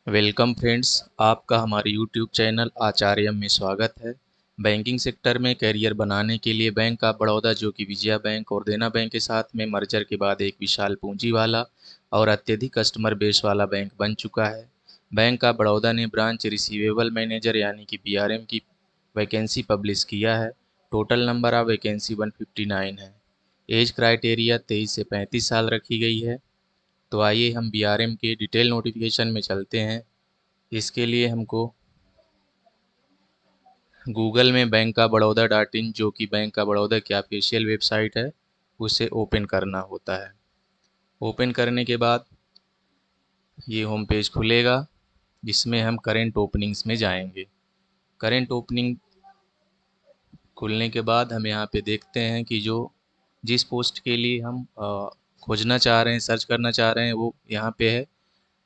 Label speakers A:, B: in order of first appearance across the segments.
A: Welcome friends, आपका हमारे YouTube channel आचार्यम में स्वागत है। बैंकिंग सेक्टर में करियर बनाने के लिए बैंक ऑफ बड़ौदा, जो कि विजया बैंक और देना बैंक के साथ में मर्जर के बाद एक विशाल पूंजी वाला और अत्यधिक कस्टमर बेस वाला बैंक बन चुका है। बैंक ऑफ बड़ौदा ने ब्रांच रिसीवेबल मैनेजर यानी कि बीआरएम की वैकेंसी पब्लिश किया है। टोटल नंबर ऑफ वैकेंसी 159 है। एज क्राइटेरिया 23 से 35 साल रखी गई है। तो आइए हम बीआरएम के डिटेल नोटिफिकेशन में चलते हैं। इसके लिए हमको गूगल में bank of Baroda dot in, जो कि बैंक ऑफ बड़ौदा की ऑफिशियल वेबसाइट है, उसे ओपन करना होता है। ओपन करने के बाद ये होम पेज खुलेगा, जिसमें हम करेंट ओपनिंग्स में जाएंगे। करेंट ओपनिंग खुलने के बाद हम यहाँ पे देखते हैं कि जो जिस पोस्ट के लिए हम खोजना चाह रहे हैं, सर्च करना चाह रहे हैं, वो यहाँ पे है।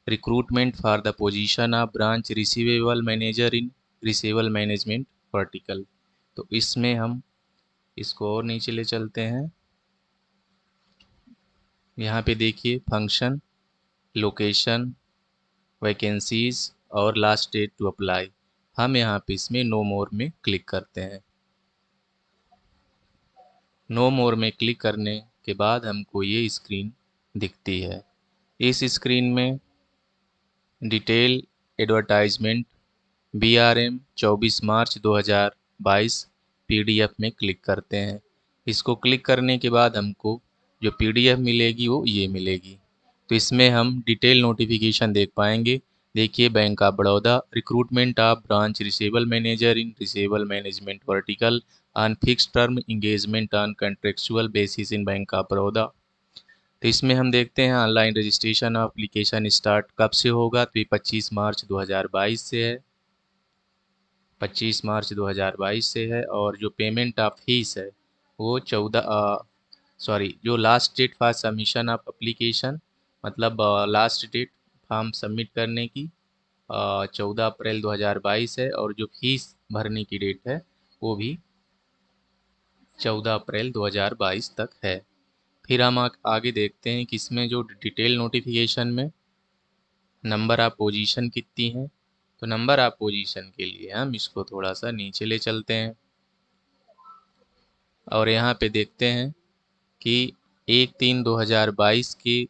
A: Recruitment for the position of branch receivable manager in receivable management vertical. तो इसमें हम इसको और नीचे ले चलते हैं। यहाँ पे देखिए फंक्शन, लोकेशन, वैकेंसीज और लास्ट डेट टू अप्लाई। हम यहाँ पे इसमें नो मोर में क्लिक करते हैं। नो मोर में क्लिक करने के बाद हमको ये स्क्रीन दिखती है। इस स्क्रीन में डिटेल एडवर्टाइजमेंट बीआरएम 24 मार्च 2022 पीडीएफ में क्लिक करते हैं। इसको क्लिक करने के बाद हमको जो पीडीएफ मिलेगी वो ये मिलेगी। तो इसमें हम डिटेल नोटिफिकेशन देख पाएंगे। देखिए, bank of Baroda recruitment of branch receivable manager in receivable management vertical on fixed term engagement on contractual basis in bank of Baroda. तो इसमें हम देखते हैं ऑनलाइन रजिस्ट्रेशन एप्लीकेशन स्टार्ट कब से होगा, तो ये 25 मार्च 2022 से है। 25 मार्च 2022 से है। और जो पेमेंट ऑफ फीस है वो जो last date for submission of application, मतलब लास्ट डेट फॉर्म सबमिट करने की 14 अप्रैल 2022 है। और जो फीस भरने की डेट है वो भी 14 अप्रैल 2022 तक है। फिर हम आगे देखते हैं कि इसमें जो डिटेल नोटिफिकेशन में नंबर ऑफ पोजीशन कितनी है। तो नंबर ऑफ पोजीशन के लिए हम इसको थोड़ा सा नीचे ले चलते हैं और यहाँ पे देखते हैं कि 1/3/2022 की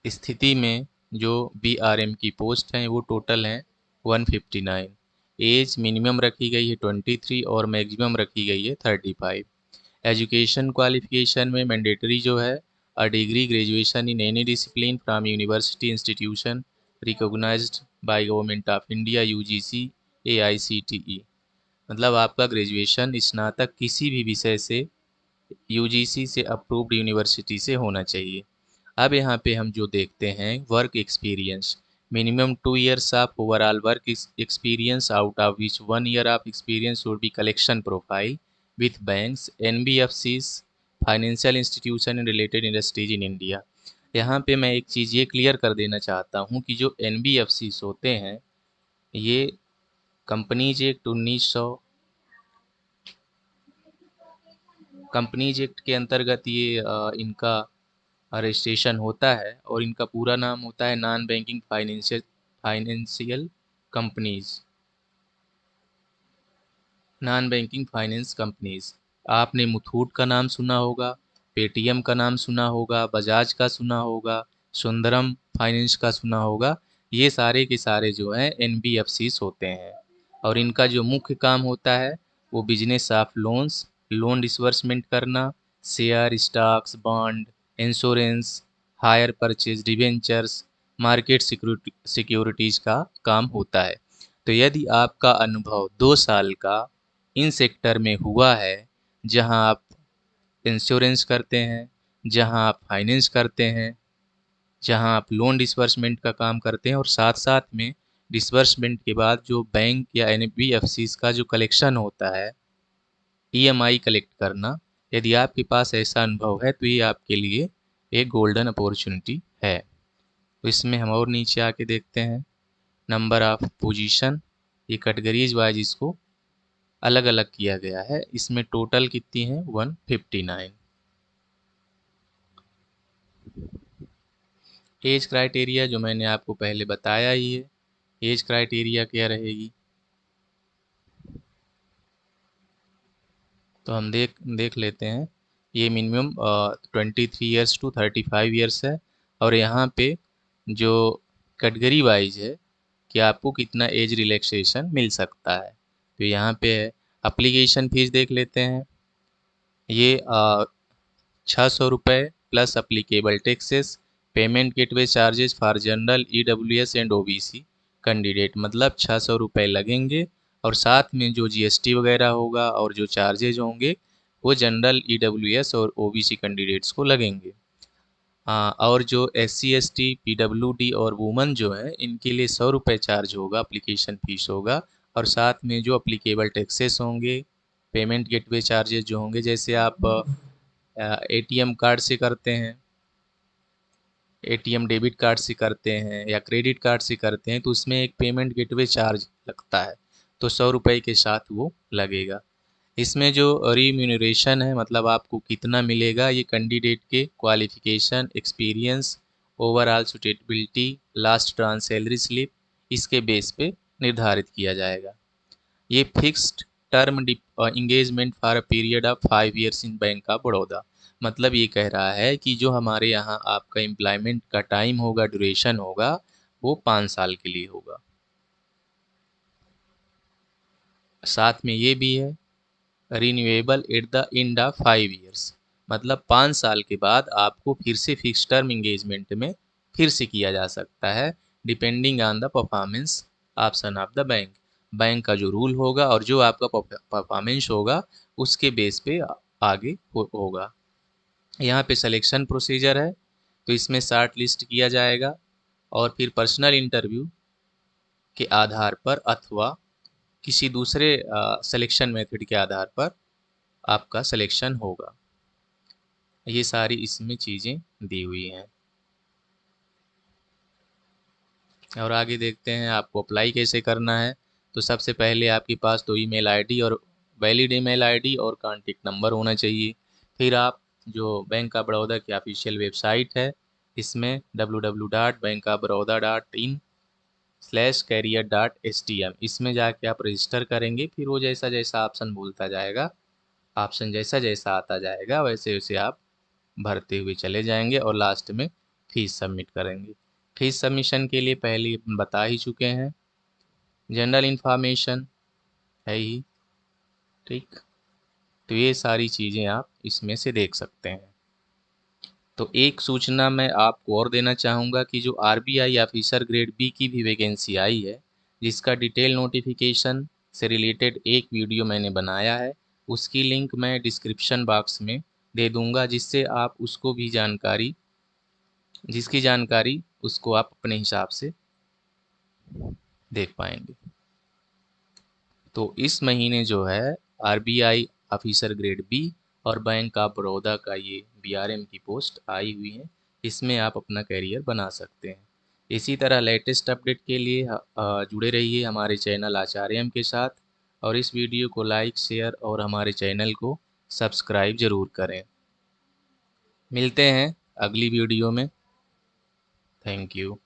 A: स्थिति में जो बीआरएम की पोस्ट हैं वो टोटल हैं 159। एज मिनिमम रखी गई है 23 और मैक्सिमम रखी गई है 35। एजुकेशन क्वालिफिकेशन में मैंडेटरी जो है a degree graduation in any discipline from university institution recognised by government of India UGC AICTE. मतलब आपका ग्रेजुएशन स्नातक किसी भी विषय से यूजीसी से अप्रूव्ड यूनिवर्सिटी से होना चाहिए। अब यहाँ पे हम जो देखते हैं work experience, minimum 2 years of overall work experience, out of which 1 year of experience would be collection profile with banks NBFCs financial institution and related industries in India. यहाँ पे मैं एक चीज़ ये क्लियर कर देना चाहता हूँ कि जो एनबीएफसीज होते हैं ये कंपनीज एक्ट के अंतर्गत ये इनका रजिस्ट्रेशन होता है और इनका पूरा नाम होता है financial companies non banking finance companies. आपने मुथूट का नाम सुना होगा, पेटीएम का नाम सुना होगा, बजाज का सुना होगा, सुंदरम फाइनेंस का सुना होगा। ये सारे के सारे जो हैं एनबीएफसीज होते हैं और इनका जो मुख्य काम होता है वो business of loans, loan disbursement करना, share, stocks, bond, insurance, hire purchase, debentures, market securities का काम होता है। तो यदि आपका अनुभव 2 साल का इन सेक्टर में हुआ है, जहां आप इंश्योरेंस करते हैं, जहां आप फाइनेंस करते हैं, जहां आप लोन डिसबर्समेंट का काम करते हैं और साथ साथ में डिसबर्समेंट के बाद जो बैंक या एनबीएफसीज का जो कलेक्शन होता है, ईएमआई कलेक्ट करना, यदि आपके पास ऐसा अनुभव है तो ये आपके लिए एक गोल्डन अपॉर्चुनिटी है। तो इसमें हम और नीचे आके देखते हैं नंबर ऑफ पोजीशन, ये कैटेगरीज वाइज इसको अलग अलग किया गया है। इसमें टोटल कितनी है 159। एज क्राइटेरिया जो मैंने आपको पहले बताया ही है, एज क्राइटेरिया क्या रहेगी, तो हम देख लेते हैं। ये मिनिमम 23 ईयर्स टू 35 ईयर्स है, और यहाँ पे जो कैटेगरी वाइज है कि आपको कितना एज रिलैक्सेशन मिल सकता है, तो यहाँ पे है। अप्लीकेशन फ़ीस देख लेते हैं। ये 600 रुपये plus applicable taxes, payment gateway charges for general EWS and OBC candidate, मतलब 600 रुपये लगेंगे, और साथ में जो GST वगैरह होगा और जो चार्जेज होंगे वो जनरल EWS और OBC कैंडिडेट्स को लगेंगे। हाँ, और जो SC ST PWD और वुमन जो है इनके लिए 100 रुपये चार्ज होगा, एप्लीकेशन फ़ीस होगा, और साथ में जो अप्लीकेबल टैक्सेस होंगे, पेमेंट गेटवे चार्जेस जो होंगे, जैसे आप ATM कार्ड से करते हैं, ATM डेबिट कार्ड से करते हैं या क्रेडिट कार्ड से करते हैं, तो उसमें एक पेमेंट गेटवे चार्ज लगता है, तो 100 रुपये के साथ वो लगेगा। इसमें जो रिम्यूनरेशन है, मतलब आपको कितना मिलेगा, ये कैंडिडेट के qualification, experience, overall suitability, last trans salary slip, इसके बेस पे निर्धारित किया जाएगा। ये fixed term engagement for a period of 5 years in bank of Baroda, मतलब ये कह रहा है कि जो हमारे यहाँ आपका एम्प्लॉयमेंट का टाइम होगा, ड्यूरेशन होगा, वो 5 साल के लिए होगा। साथ में ये भी है, renewable at the end of 5 years, मतलब 5 साल के बाद आपको फिर से फिक्स टर्म इंगेजमेंट में फिर से किया जा सकता है, depending on the performance option of the bank. Bank का जो रूल होगा और जो आपका परफॉर्मेंस होगा उसके बेस पे आगे होगा। यहाँ पे सिलेक्शन प्रोसीजर है, तो इसमें शॉर्ट लिस्ट किया जाएगा और फिर पर्सनल इंटरव्यू के आधार पर अथवा किसी दूसरे सिलेक्शन मेथड के आधार पर आपका सिलेक्शन होगा। ये सारी इसमें चीज़ें दी हुई हैं। और आगे देखते हैं आपको अप्लाई कैसे करना है। तो सबसे पहले आपके पास तो ईमेल आईडी और वैलिड ईमेल आईडी और कॉन्टेक्ट नंबर होना चाहिए। फिर आप जो बैंक ऑफ बड़ौदा की ऑफिशियल वेबसाइट है, इसमें www.bankofbaroda.in/career.stm, इसमें जाके आप रजिस्टर करेंगे। फिर वो जैसा जैसा ऑप्शन बोलता जाएगा, ऑप्शन जैसा जैसा आता जाएगा, वैसे वैसे आप भरते हुए चले जाएंगे और लास्ट में फीस सबमिट करेंगे। फीस सबमिशन के लिए पहले अपन बता ही चुके हैं, जनरल इन्फॉर्मेशन है ही, ठीक। तो ये सारी चीज़ें आप इसमें से देख सकते हैं। तो एक सूचना मैं आपको और देना चाहूँगा कि जो RBI ऑफिसर ग्रेड बी की भी वैकेंसी आई है, जिसका डिटेल नोटिफिकेशन से रिलेटेड एक वीडियो मैंने बनाया है, उसकी लिंक मैं डिस्क्रिप्शन बॉक्स में दे दूँगा, जिससे आप उसको भी जिसकी जानकारी उसको आप अपने हिसाब से देख पाएंगे। तो इस महीने जो है RBI ऑफिसर ग्रेड बी और बैंक ऑफ बड़ौदा का ये BRM की पोस्ट आई हुई है, इसमें आप अपना करियर बना सकते हैं। इसी तरह लेटेस्ट अपडेट के लिए जुड़े रहिए हमारे चैनल आचार्यम के साथ, और इस वीडियो को लाइक, शेयर और हमारे चैनल को सब्सक्राइब ज़रूर करें। मिलते हैं अगली वीडियो में। Thank you.